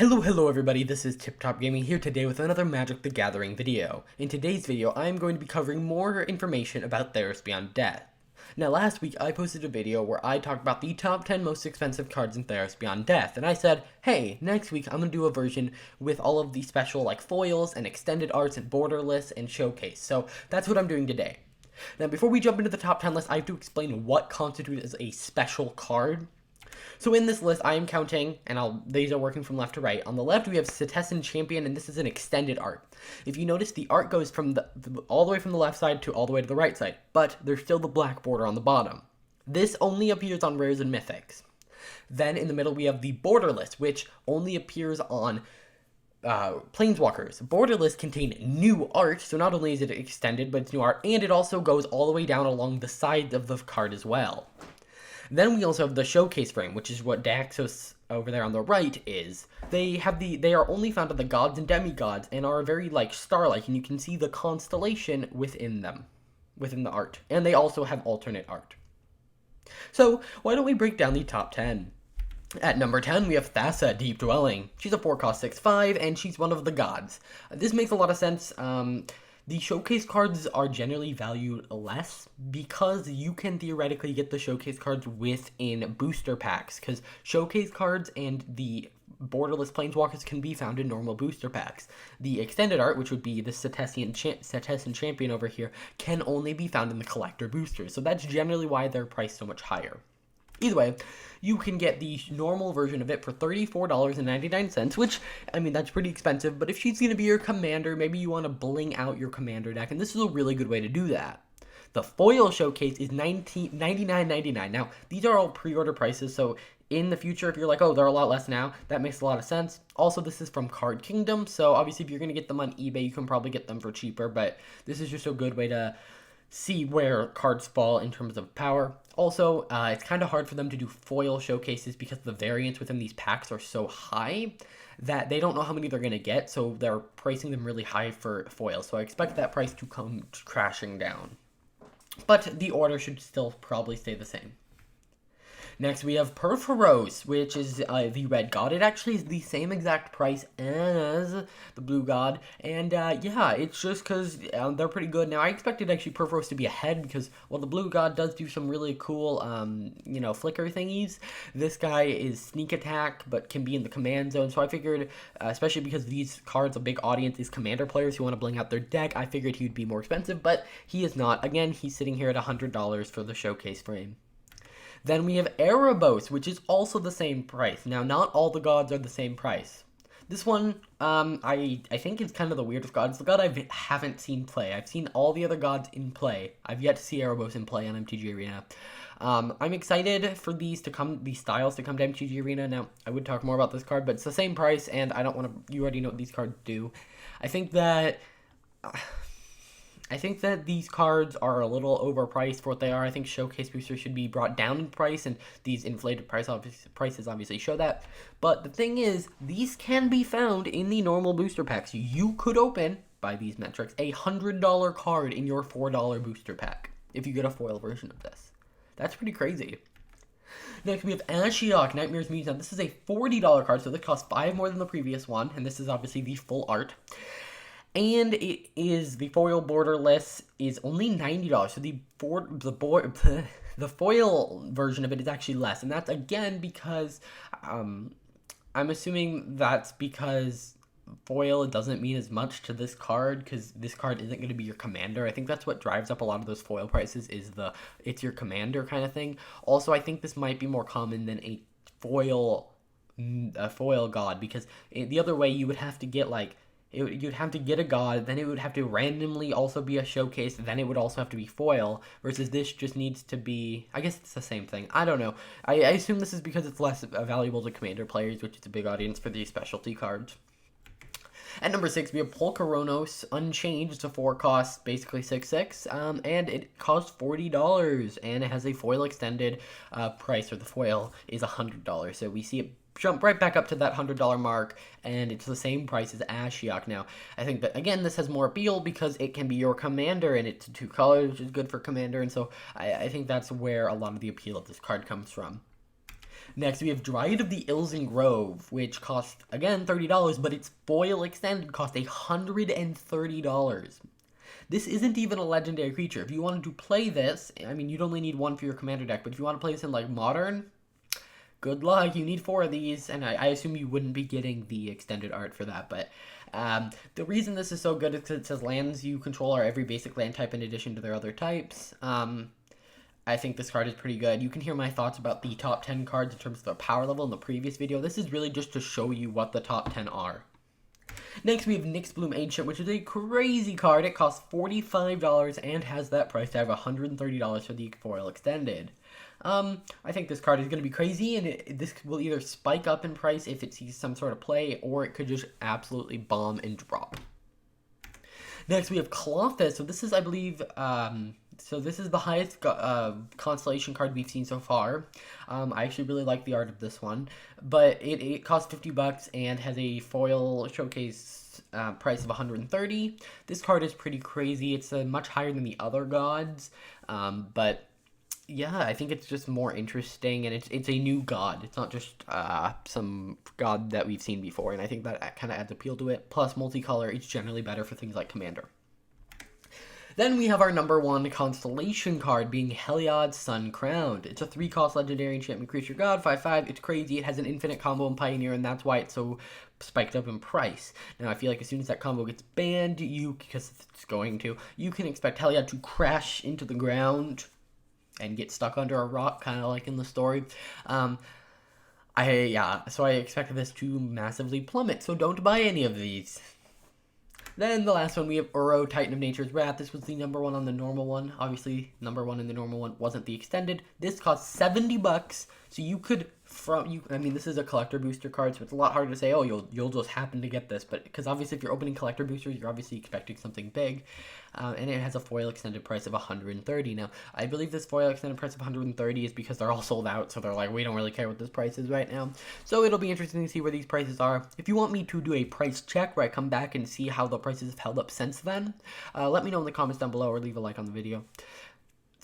Hello everybody, this is Tip Top Gaming here today with another Magic the Gathering video. In today's video, I am going to be covering more information about Theros Beyond Death. Now last week, I posted a video where I talked about the top 10 most expensive cards in Theros Beyond Death, and I said, hey, next week I'm going to do a version with all of the special like foils and extended arts and borderless and showcase, so that's what I'm doing today. Now before we jump into the top 10 list, I have to explain what constitutes as a special card. So in this list, I am counting, and these are working from left to right. On the left, we have Untitled Champion, and this is an extended art. If you notice, the art goes from all the way from the left side to all the way to the right side, but there's still the black border on the bottom. This only appears on rares and mythics. Then in the middle, we have the Borderless, which only appears on Planeswalkers. Borderless contain new art, so not only is it extended, but it's new art, and it also goes all the way down along the sides of the card as well. Then we also have the showcase frame, which is what Daxos over there on the right is. They are only found on the gods and demigods and are very like star-like, and you can see the constellation within them, within the art. And they also have alternate art. So why don't we break down the top 10? At number 10, we have Thassa, Deep Dwelling. She's a 4-cost 6/5, and she's one of the gods. This makes a lot of sense. The showcase cards are generally valued less because you can theoretically get the showcase cards within booster packs, because showcase cards and the borderless planeswalkers can be found in normal booster packs. The extended art, which would be the Setessan Champion over here, can only be found in the collector boosters, so that's generally why they're priced so much higher. Either way, you can get the normal version of it for $34.99, which, I mean, that's pretty expensive, but if she's going to be your commander, maybe you want to bling out your commander deck, and this is a really good way to do that. The foil showcase is $99.99. Now, these are all pre-order prices, so in the future, if you're like, oh, they're a lot less now, that makes a lot of sense. Also, this is from Card Kingdom, so obviously if you're going to get them on eBay, you can probably get them for cheaper, but this is just a good way to see where cards fall in terms of power. Also, it's kind of hard for them to do foil showcases because the variance within these packs are so high that they don't know how many they're going to get, so they're pricing them really high for foil. So I expect that price to come crashing down. But the order should still probably stay the same. Next, we have Theros, which is the red god. It actually is the same exact price as the blue god, and yeah, it's just because they're pretty good. Now, I expected actually Theros to be ahead because, well, the blue god does do some really cool, flicker thingies. This guy is sneak attack, but can be in the command zone, so I figured, especially because these cards, a big audience is commander players who want to bling out their deck, I figured he would be more expensive, but he is not. Again, he's sitting here at $100 for the showcase frame. Then we have Erebos, which is also the same price. Now, not all the gods are the same price. This one, I think is kind of the weirdest god. It's the god I haven't seen play. I've seen all the other gods in play. I've yet to see Erebos in play on MTG Arena. I'm excited for these styles to come to MTG Arena. Now, I would talk more about this card, but it's the same price, and I don't want to, you already know what these cards do. I think that these cards are a little overpriced for what they are. I think showcase boosters should be brought down in price, and these inflated prices obviously show that. But the thing is, these can be found in the normal booster packs. You could open, by these metrics, a $100 card in your $4 booster pack if you get a foil version of this. That's pretty crazy. Next, we have Ashiok, Nightmare's Muse. Now, this is a $40 card, so this costs 5 more than the previous one, and this is obviously the full art. And it is, the foil borderless is only $90, so the foil version of it is actually less, and that's again because, I'm assuming that's because foil doesn't mean as much to this card, because this card isn't going to be your commander. I think that's what drives up a lot of those foil prices, is it's your commander kind of thing. Also, I think this might be more common than a foil god, because the other way you would have to get like, you'd have to get a god, then it would have to randomly also be a showcase, then it would also have to be foil, versus this just needs to be, I guess it's the same thing. I don't know. I assume this is because it's less valuable to commander players, which is a big audience for these specialty cards. At number 6, we have Polkaronos, Unchanged, it's a 4-cost, basically 6/6, and it costs $40, and it has a foil extended price, or the foil is $100, so we see it jump right back up to that $100 mark, and it's the same price as Ashiok. Now, I think that, again, this has more appeal because it can be your commander, and it's 2 colors, which is good for commander, and so I think that's where a lot of the appeal of this card comes from. Next, we have Dryad of the Ilzen Grove, which costs, again, $30, but its foil extended cost $130. This isn't even a legendary creature. If you wanted to play this, I mean, you'd only need one for your commander deck, but if you want to play this in, like, Modern, good luck. You need 4 of these, and I assume you wouldn't be getting the extended art for that, but the reason this is so good is because it says lands you control are every basic land type in addition to their other types. I think this card is pretty good. You can hear my thoughts about the top 10 cards in terms of their power level in the previous video. This is really just to show you what the top 10 are. Next, we have Nyxbloom Ancient, which is a crazy card. It costs $45 and has that price tag of $130 for the foil extended. I think this card is going to be crazy, and this will either spike up in price if it sees some sort of play, or it could just absolutely bomb and drop. Next, we have Clawfist. So this is, I believe, this is the highest constellation card we've seen so far. I actually really like the art of this one, but it costs $50 and has a foil showcase price of $130. This card is pretty crazy. It's much higher than the other gods, but yeah, I think it's just more interesting, and it's a new god. It's not just some god that we've seen before, and I think that kind of adds appeal to it. Plus, multicolor, it's generally better for things like Commander. Then we have our number 1 constellation card being Heliod's Sun Crowned. It's a 3-cost legendary enchantment creature god, 5/5. It's crazy. It has an infinite combo in Pioneer, and that's why it's so spiked up in price. Now, I feel like as soon as that combo gets banned, because it's going to, you can expect Heliod to crash into the ground and get stuck under a rock, kind of like in the story. So I expected this to massively plummet, so don't buy any of these. Then the last one, we have Uro, Titan of Nature's Wrath. This was the number 1 on the normal one. Obviously, number 1 in the normal one wasn't the extended. This costs $70, so you could this is a collector booster card, so it's a lot harder to say, oh, you'll just happen to get this, but because obviously if you're opening collector boosters, you're obviously expecting something big, and it has a foil extended price of $130. Now, I believe this foil extended price of $130 is because they're all sold out, so they're like, we don't really care what this price is right now. So it'll be interesting to see where these prices are. If you want me to do a price check where I come back and see how the prices have held up since then, let me know in the comments down below or leave a like on the video.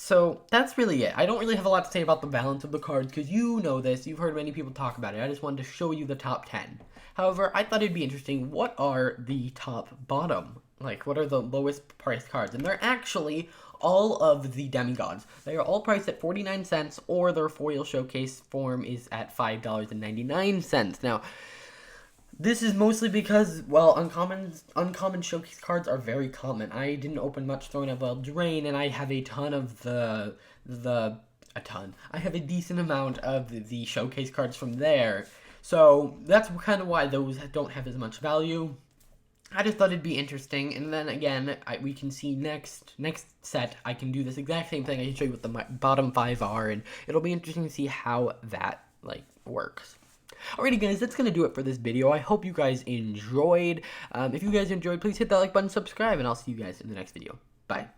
So that's really it. I don't really have a lot to say about the balance of the cards because you know this. You've heard many people talk about it. I just wanted to show you the top 10. However, I thought it'd be interesting. What are the top bottom? Like, what are the lowest priced cards? And they're actually all of the demigods. They are all priced at 49 cents, or their foil showcase form is at $5.99. Now, this is mostly because, well, uncommon showcase cards are very common. I didn't open much Throne of Eldraine, and I have a ton of I have a decent amount of the showcase cards from there. So that's kind of why those don't have as much value. I just thought it'd be interesting, and then again, we can see next set, I can do this exact same thing. I can show you what the bottom 5 are, and it'll be interesting to see how that, works. Alrighty guys, that's going to do it for this video. I hope you guys enjoyed. If you guys enjoyed, please hit that like button, subscribe, and I'll see you guys in the next video. Bye.